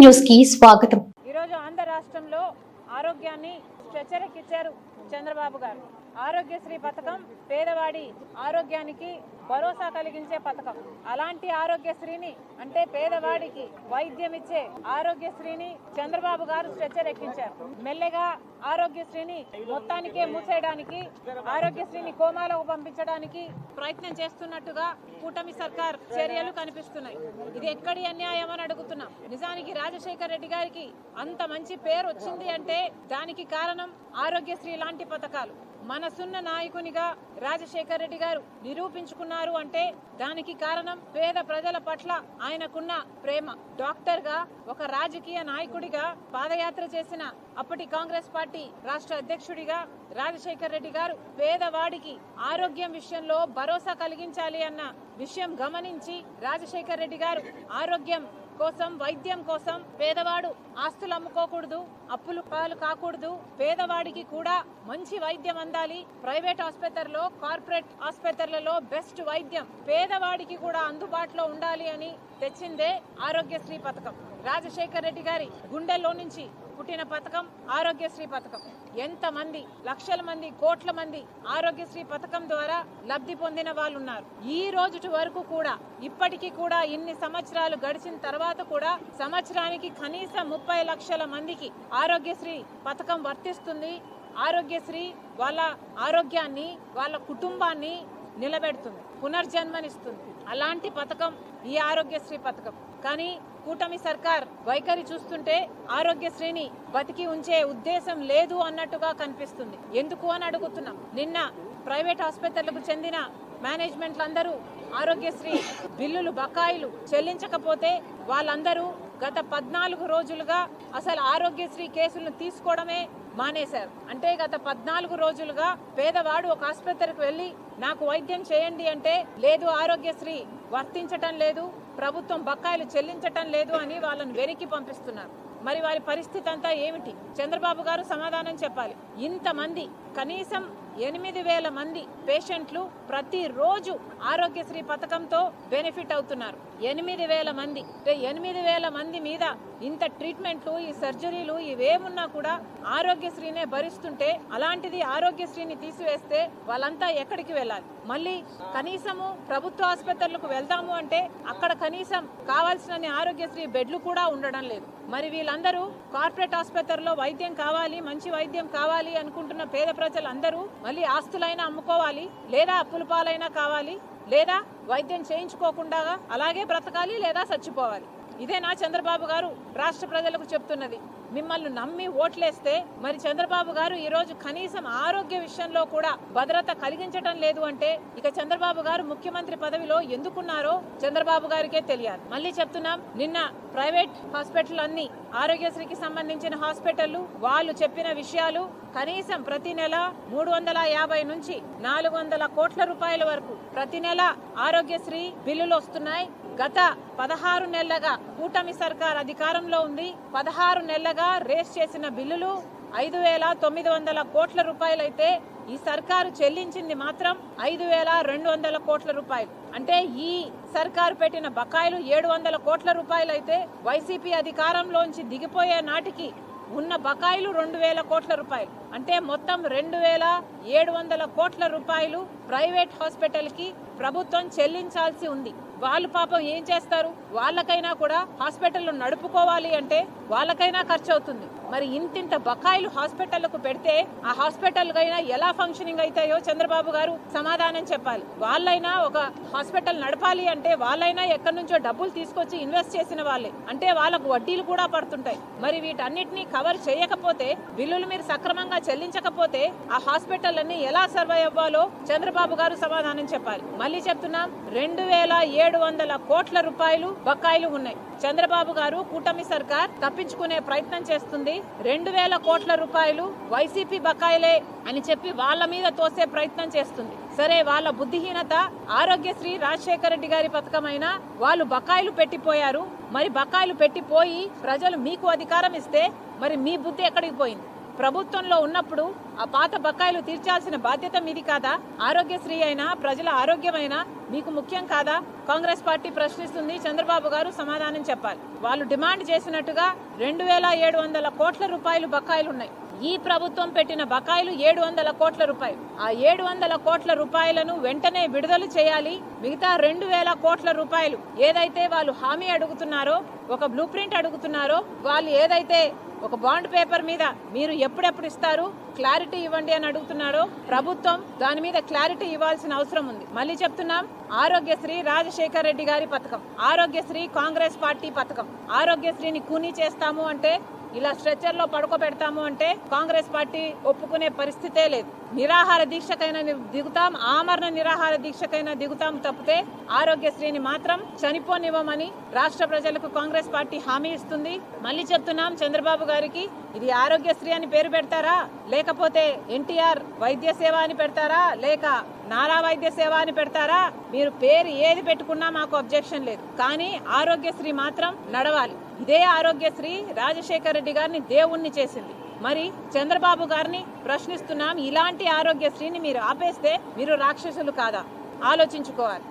News కి స్వాగతం. ఈరోజు ఆంధ్ర రాష్ట్రంలో ఆరోగ్యాన్ని స్ట్రెచరెక్కించారు చంద్రబాబు గారు. ఆరోగ్యశ్రీ పథకం పేదవాడి ఆరోగ్యానికి భరోసా కలిగించే పథకం. అలాంటి ఆరోగ్యశ్రీని అంటే పేదవాడికి వైద్యం ఇచ్చే ఆరోగ్యశ్రీని చంద్రబాబు గారు స్ట్రెచర్ ఎక్కించారు. మెల్లగా ఆరోగ్యశ్రీని మొత్తానికే మూసేయడానికి, ఆరోగ్యశ్రీని కోమాలకు పంపించడానికి ప్రయత్నం చేస్తున్నట్టుగా కూటమి సర్కార్ చర్యలు కనిపిస్తున్నాయి. ఇది ఎక్కడి అన్యాయం అని అడుగుతున్నాం. నిజానికి రాజశేఖర్ రెడ్డి గారికి అంత మంచి పేరు వచ్చింది అంటే దానికి కారణం ఆరోగ్యశ్రీ లాంటి పథకాలు. మనసున్న నాయకునిగా రాజశేఖర్ రెడ్డి గారు నిరూపించుకున్నారు అంటే దానికి కారణం పేద ప్రజల పట్ల ఆయనకున్న ప్రేమ. డాక్టర్ గా, ఒక రాజకీయ నాయకుడిగా పాదయాత్ర చేసిన అప్పటి కాంగ్రెస్ పార్టీ రాష్ట్ర అధ్యక్షుడిగా రాజశేఖర్ రెడ్డి గారు పేదవాడికి ఆరోగ్యం విషయంలో భరోసా కలిగించాలి అన్న విషయం గమనించి రాజశేఖర్ రెడ్డి గారు ఆరోగ్యం కోసం, వైద్యం కోసం పేదవాడు ఆస్తులు అమ్ముకోకూడదు, అప్పులు పాలు కాకూడదు, పేదవాడికి కూడా మంచి వైద్యం అందాలి, ప్రైవేట్ ఆసుపత్రుల్లో, కార్పొరేట్ ఆసుపత్రులలో బెస్ట్ వైద్యం పేదవాడికి కూడా అందుబాటులో ఉండాలి అని తెచ్చిందే ఆరోగ్యశ్రీ పథకం. రాజశేఖర్ రెడ్డి గారి గుండెల్లో నుంచి పుట్టిన పథకం ఆరోగ్యశ్రీ పథకం. ఎంతమంది లక్షల మంది, కోట్ల మంది ఆరోగ్యశ్రీ పథకం ద్వారా లబ్ధి పొందిన వాళ్ళు ఉన్నారు. ఈ రోజు వరకు కూడా, ఇప్పటికీ కూడా ఇన్ని సంవత్సరాలు గడిచిన తర్వాత కూడా సంవత్సరానికి కనీసం 30 లక్షల మందికి ఆరోగ్యశ్రీ పథకం వర్తిస్తుంది. ఆరోగ్యశ్రీ వాళ్ళ ఆరోగ్యాన్ని, వాళ్ళ కుటుంబాన్ని నిలబెడుతుంది, పునర్జన్మనిస్తుంది. అలాంటి పథకం ఈ ఆరోగ్యశ్రీ పథకం. కానీ కూటమి సర్కార్ వైఖరి చూస్తుంటే ఆరోగ్యశ్రీని బతికి ఉంచే ఉద్దేశం లేదు అన్నట్టుగా కనిపిస్తుంది. ఎందుకు అని అడుగుతున్నాం. నిన్న ప్రైవేట్ ఆసుపత్రులకు చెందిన మేనేజ్మెంట్లందరూ ఆరోగ్యశ్రీ బిల్లులు, బకాయిలు చెల్లించకపోతే వాళ్ళందరూ గత 14 రోజులుగా అసలు ఆరోగ్యశ్రీ కేసులను తీసుకోవడమే మానేశారు. అంటే గత 14 రోజులుగా పేదవాడు ఒక ఆసుపత్రికి వెళ్లి నాకు వైద్యం చేయండి అంటే లేదు, ఆరోగ్యశ్రీ వర్తించటం లేదు, ప్రభుత్వం బకాయిలు చెల్లించటం లేదు అని వాళ్ళని వెనక్కి పంపిస్తున్నారు. మరి వారి పరిస్థితి అంతా ఏమిటి? చంద్రబాబు గారు సమాధానం చెప్పాలి. ఇంతమంది, కనీసం 8,000 మంది పేషెంట్లు ప్రతిరోజు ఆరోగ్యశ్రీ పథకంతో బెనిఫిట్ అవుతున్నారు. 8,000 మంది. 8,000 మంది మీద ఇంత ట్రీట్మెంట్లు, ఈ సర్జరీలు ఇవేమున్నా కూడా ఆరోగ్యశ్రీనే భరిస్తుంటే, అలాంటిది ఆరోగ్యశ్రీని తీసివేస్తే వాళ్ళంతా ఎక్కడికి వెళ్ళాలి? మళ్ళీ కనీసము ప్రభుత్వ ఆసుపత్రులకు వెళ్దాము అంటే అక్కడ కనీసం కావాల్సిన ఆరోగ్యశ్రీ బెడ్లు కూడా ఉండడం లేదు. మరి వీళ్ళందరూ కార్పొరేట్ ఆసుపత్రుల్లో వైద్యం కావాలి, మంచి వైద్యం కావాలి అనుకుంటున్న పేద ప్రజలందరూ మళ్ళీ ఆస్తులైనా అమ్ముకోవాలి, లేదా అప్పుల పాలైనా కావాలి, లేదా వైద్యం చేయించుకోకుండా అలాగే బ్రతకాలి, లేదా చచ్చిపోవాలి. ఇదేనా చంద్రబాబు గారు రాష్ట్ర ప్రజలకు చెప్తున్నది? మిమ్మల్ని నమ్మి ఓట్లేస్తే మరి చంద్రబాబు గారు ఈ రోజు కనీసం ఆరోగ్య విషయంలో కూడా భద్రత కలిగించడం లేదు అంటే ఇక చంద్రబాబు గారు ముఖ్యమంత్రి పదవిలో ఎందుకున్నారో చంద్రబాబు గారికే తెలియాలి. మళ్ళీ చెప్తున్నాం, నిన్న ప్రైవేట్ హాస్పిటల్ అన్ని ఆరోగ్యశ్రీకి సంబంధించిన హాస్పిటళ్లు వాళ్ళు చెప్పిన విషయాలు కనీసం ప్రతి నెల 350 నుంచి 400 కోట్ల రూపాయల వరకు ప్రతి నెల ఆరోగ్యశ్రీ బిల్లులు వస్తున్నాయి. గత 16 నెలలుగా కూటమి సర్కార్ అధికారంలో ఉంది. 16 నెలలుగా రేస్ చేసిన బిల్లులు 5,900 కోట్ల రూపాయలైతే ఈ సర్కారు చెల్లించింది మాత్రం 5,200 కోట్ల రూపాయలు. అంటే ఈ సర్కారు పెట్టిన బకాయిలు 700 కోట్ల రూపాయలైతే వైసీపీ అధికారంలోంచి దిగిపోయే నాటికి ఉన్న బకాయిలు 2,000 కోట్ల రూపాయలు. అంటే మొత్తం 2,700 కోట్ల రూపాయలు ప్రైవేట్ హాస్పిటల్ కి ప్రభుత్వం చెల్లించాల్సి ఉంది. వాళ్ళు పాపం ఏం చేస్తారు? వాళ్ళకైనా కూడా హాస్పిటల్ నడుపుకోవాలి అంటే వాళ్ళకైనా ఖర్చు అవుతుంది. మరి ఇంతింత బకాయిలు హాస్పిటళ్లకు పెడితే ఆ హాస్పిటల్ అయినా ఎలా ఫంక్షనింగ్ అవుతాయో చంద్రబాబు గారు సమాధానం చెప్పాలి. వాళ్ళైనా ఒక హాస్పిటల్ నడపాలి అంటే వాళ్ళైనా ఎక్కడి నుంచో డబ్బులు తీసుకొచ్చి ఇన్వెస్ట్ చేసిన వాళ్ళే, అంటే వాళ్ళకు వడ్డీలు కూడా పడుతుంటాయి. మరి వీటన్నిటిని కవర్ చేయకపోతే, బిల్లులు మీరు సక్రమంగా చెల్లించకపోతే ఆ హాస్పిటల్ అన్ని ఎలా సర్వైవ్ అవ్వాలో చంద్రబాబు గారు సమాధానం చెప్పాలి. మళ్ళీ చెప్తున్నాం, 2,700 కోట్ల రూపాయలు బకాయిలు ఉన్నాయి. చంద్రబాబు గారు, కూటమి సర్కార్ తప్పించుకునే ప్రయత్నం చేస్తుంది. 2,000 కోట్ల రూపాయలు వైసీపీ బకాయిలే అని చెప్పి వాళ్ళ మీద తోసే ప్రయత్నం చేస్తుంది. సరే, వాళ్ళ బుద్ధిహీనత. ఆరోగ్యశ్రీ రాజశేఖర రెడ్డి గారి పథకమైనా వాళ్ళు బకాయిలు పెట్టిపోయారు. మరి బకాయిలు పెట్టిపోయి ప్రజలు మీకు అధికారం ఇస్తే మరి మీ బుద్ధి ఎక్కడికి పోయింది? ప్రభుత్వంలో ఉన్నప్పుడు ఆ పాత బకాయిలు తీర్చాల్సిన బాధ్యత మీది కాదా? ఆరోగ్యశ్రీ అయినా ప్రజల ఆరోగ్యమైనా మీకు ముఖ్యం కాదా? కాంగ్రెస్ పార్టీ ప్రశ్నిస్తుంది. చంద్రబాబు గారు సమాధానం చెప్పాలి. వాళ్ళు డిమాండ్ చేసినట్టుగా 2,700 కోట్ల రూపాయలు బకాయిలున్నాయి. ఈ ప్రభుత్వం పెట్టిన బకాయిలు 700 కోట్ల రూపాయలు. ఆ 700 కోట్ల రూపాయలను వెంటనే విడుదల చేయాలి. మిగతా 2,000 కోట్ల రూపాయలు ఏదైతే వాళ్ళు హామీ అడుగుతున్నారో, ఒక బ్లూ ప్రింట్ అడుగుతున్నారో, వాళ్ళు ఏదైతే ఒక బాండ్ పేపర్ మీద మీరు ఎప్పుడెప్పుడు ఇస్తారు, క్లారిటీ ఇవ్వండి అని అడుగుతున్నారో, ప్రభుత్వం దాని మీద క్లారిటీ ఇవ్వాల్సిన అవసరం ఉంది. మళ్ళీ చెప్తున్నాం, ఆరోగ్యశ్రీ రాజశేఖర్ రెడ్డి గారి పథకం, ఆరోగ్యశ్రీ కాంగ్రెస్ పార్టీ పథకం. ఆరోగ్యశ్రీని కూనీ చేస్తాము అంటే, ఇలా స్ట్రెచ్చర్ లో పడుకోబెడతాము అంటే కాంగ్రెస్ పార్టీ ఒప్పుకునే పరిస్థితే లేదు. నిరాహార దీక్షకైనా దిగుతాం, ఆమరణ నిరాహార దీక్షకైనా దిగుతాం తప్పితే ఆరోగ్యశ్రీని మాత్రం చనిపోనివ్వమని రాష్ట్ర ప్రజలకు కాంగ్రెస్ పార్టీ హామీ ఇస్తుంది. మళ్ళీ చెప్తున్నాం, చంద్రబాబు గారికి ఇది ఆరోగ్యశ్రీ అని పేరు పెడతారా, లేకపోతే ఎన్టీఆర్ వైద్య సేవ అని పెడతారా, లేక నారా వైద్య సేవ అని పెడతారా? మీరు పేరు ఏది పెట్టుకున్నా మాకు అబ్జెక్షన్ లేదు, కానీ ఆరోగ్యశ్రీ మాత్రం నడవాలి. ఇదే ఆరోగ్యశ్రీ రాజశేఖర్ రెడ్డి గారిని దేవుణ్ణి చేసింది. మరి చంద్రబాబు గారిని ప్రశ్నిస్తున్నాం, ఇలాంటి ఆరోగ్యశ్రీని మీరు ఆపేస్తే మీరు రాక్షసులు కాదా? ఆలోచించుకోవాలి.